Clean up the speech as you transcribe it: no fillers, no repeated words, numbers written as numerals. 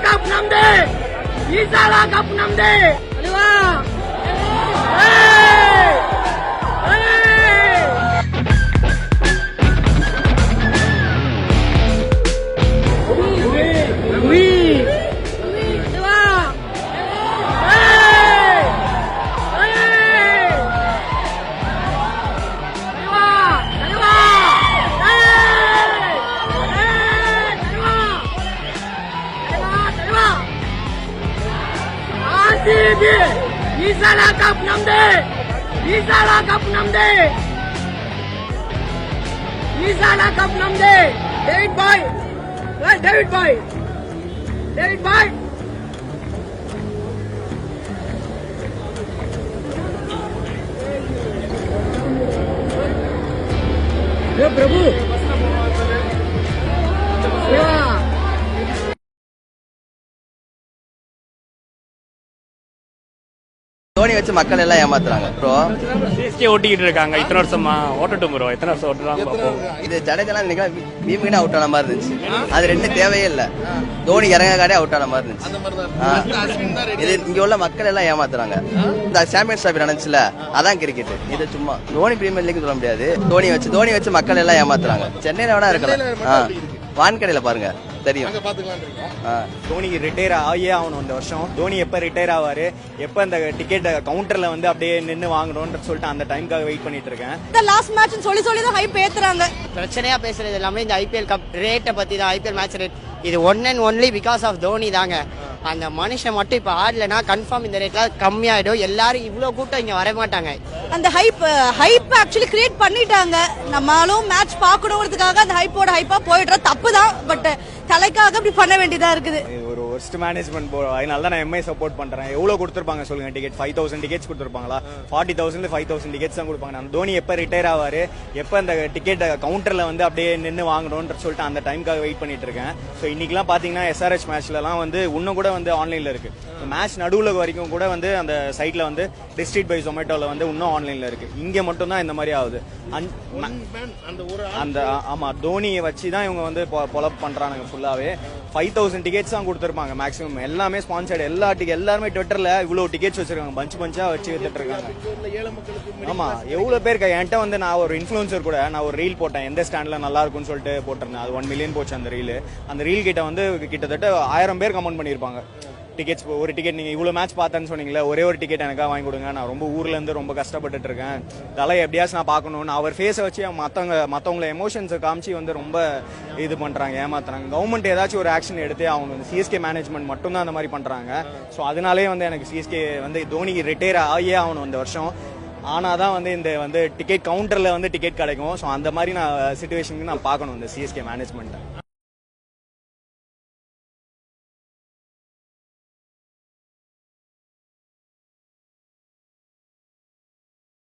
Cup नमदे ईसाला कप नमदे अलिवा ईसाला कप नमदे ईसाला कप नमदे ईसाला कप नमदे डेविड भाई डेविड भाई डेविड भाई ये प्रभु தோனி வச்சு மக்கள் எல்லாம் ஏமாத்துறாங்க ப்ரோ. சிஎஸ்கே ஓட்டிக்கிட்டு இருக்காங்க இத்தனை வருஷமா. ஓட்டட்டும் ப்ரோ, எத்தனை வருஷம் ஓட்டுறாங்க. இது ஜடேஜெல்லாம் நினைக்கலாம் வீமுக்குன்னு அவுட் ஆன மாதிரி இருந்துச்சு. அது ரெண்டு தேவையே இல்லை. தோனி இறங்காடே அவுட் ஆன மாதிரி இருந்துச்சு. இது இங்க உள்ள மக்கள் எல்லாம் ஏமாத்துறாங்க. இந்த சாம்பியன்ஸ் டிராபி நடந்துச்சுல, அதான் கிரிக்கெட். இது சும்மா தோனி பிரீமியர் லீக் சொல்ல முடியாது. தோனி வச்சு மக்கள் எல்லாம் ஏமாத்துறாங்க. சென்னையில வேணா இருக்கலாம், வான்கடையில பாருங்க தெரியும். தோனிக்கு ரிட்டையர் ஆகியே ஆகணும் இந்த வருஷம். தோனி எப்ப ரிட்டையர் ஆவாரு, எப்ப அந்த டிக்கெட் கவுண்டர்ல வந்து அப்படியே நின்று வாங்கணும்னு சொல்லிட்டு அந்த டைம்காக வெயிட் பண்ணிட்டு இருக்கேன். இந்த லாஸ்ட் மேட்ச் சொல்லி தான் ஹைப் ஏத்துறாங்க. பிரச்சனையா பேசுறது எல்லாமே இந்த ஐபிஎல் கப் ரேட்டை பத்தி தான். ஐபிஎல் மேட்ச் ரேட் இது one and only because of Dhoni தாங்க. அந்த மனுஷன் மட்டும் இப்ப ஆடலனா கன்ஃபார்ம் இந்த ரேட்ல கம்மியாயிடும். எல்லாரும் இவ்வளவு கூட்டம் இங்க வர மாட்டாங்க. அந்த ஹைப் ஆக்சுவலி கிரியேட் பண்ணிட்டாங்க. நம்மளும் மேட்ச் பாக்கணும்ன்றதுக்காக அந்த ஹைப்பா போயிடுற தப்பு தான். பட் தலைக்காக இப்படி பண்ண வேண்டியதா இருக்குது. ஒரு ஒர்ஸ்ட் மேனேஜ்மெண்ட். அதனால தான் நான் எம்ஐ சப்போர்ட் பண்றேன். எவ்வளவு கொடுத்துருப்பாங்க சொல்லுங்க டிக்கெட்? 5000 டிக்கெட்ஸ் கொடுத்துருப்பாங்களா? 40,000 5000 டிக்கெட்ஸ் தான் கொடுப்பாங்க. அந்த தோனி எப்ப ரிட்டையர் ஆவாரு, எப்ப அந்த டிக்கெட் கவுண்டர்ல வந்து அப்படியே நின்று வாங்கணும்னு சொல்லிட்டு அந்த டைம்காக வெயிட் பண்ணிட்டு இருக்கேன். ஸோ இன்னைக்கெல்லாம் பாத்தீங்கன்னா SRH மேட்ச்லாம் வந்து இன்னும் கூட வந்து ஆன்லைன்ல இருக்கு. மேட்ச் நடுவுல வரைக்கும் கூட வந்து அந்த சைட்ல வந்து டிஸ்ட்ரிக்ட் பை ஜொமேட்டோல வந்து இன்னும் ஆன்லைன்ல இருக்கு. இங்க மட்டும் தான் இந்த மாதிரி ஆகுது. அந்த ஆமா, தோனியை வச்சு தான் இவங்க வந்து பொலப் பண்றாங்க. ஃபுல்லாவே 5000 டிக்கெட்ஸ் தான் கொடுத்துருப்பாங்க மேக்ஸிமம். எல்லாமே ஸ்பான்சர்ட். எல்லாருமே ட்விட்டர்ல இவ்வளவு டிக்கெட்ஸ் வச்சிருக்காங்க, பஞ்சா வச்சு வித்துட்டு இருக்காங்க. ஆமா, எவ்வளவு பேர் என்கிட்ட வந்து நான் ஒரு இன்ஃபுளுசர் கூட நான் ஒரு ரீல் போட்டேன், எந்த ஸ்டாண்ட்ல நல்லா இருக்கும்னு சொல்லிட்டு போட்டிருந்தேன். அது 1 மில்லியன் போச்சு அந்த ரீல். அந்த ரீல் கிட்ட வந்து கிட்டத்தட்ட 1000 பேர் கமெண்ட் பண்ணிருப்பாங்க. டிக்கெட்ஸ் ஒரு டிக்கெட் நீங்க இவ்வளவு மேட்ச் பார்த்தேன்னு சொன்னீங்களே, ஒரே ஒரு டிக்கெட் எனக்கா வாங்கி கொடுங்க, நான் ரொம்ப ஊர்ல இருந்து ரொம்ப கஷ்டப்பட்டு இருக்கேன், தலை எப்படியாச்சும் நான் பார்க்கணும்னு அவர் ஃபேஸை வச்சு மற்றவங்கள எமோஷன்ஸை காமிச்சு வந்து ரொம்ப இது பண்றாங்க, ஏமாத்துறாங்க. கவர்மெண்ட் ஏதாச்சும் ஒரு ஆக்ஷன் எடுத்தே அவங்க. சிஎஸ்கே மேனேஜ்மெண்ட் மட்டும் தான் அந்த மாதிரி பண்றாங்க. ஸோ அதனாலே வந்து எனக்கு சிஎஸ்கே வந்து தோனிக்கு ரிட்டையர் ஆகியே ஆகணும் இந்த வருஷம். ஆனாதான் வந்து இந்த வந்து டிக்கெட் கவுண்டர்ல வந்து டிக்கெட் கிடைக்கும். ஸோ அந்த மாதிரி நான் சிச்சுவேஷனுக்கு நான் பார்க்கணும் இந்த சிஎஸ்கே மேனேஜ்மெண்ட்.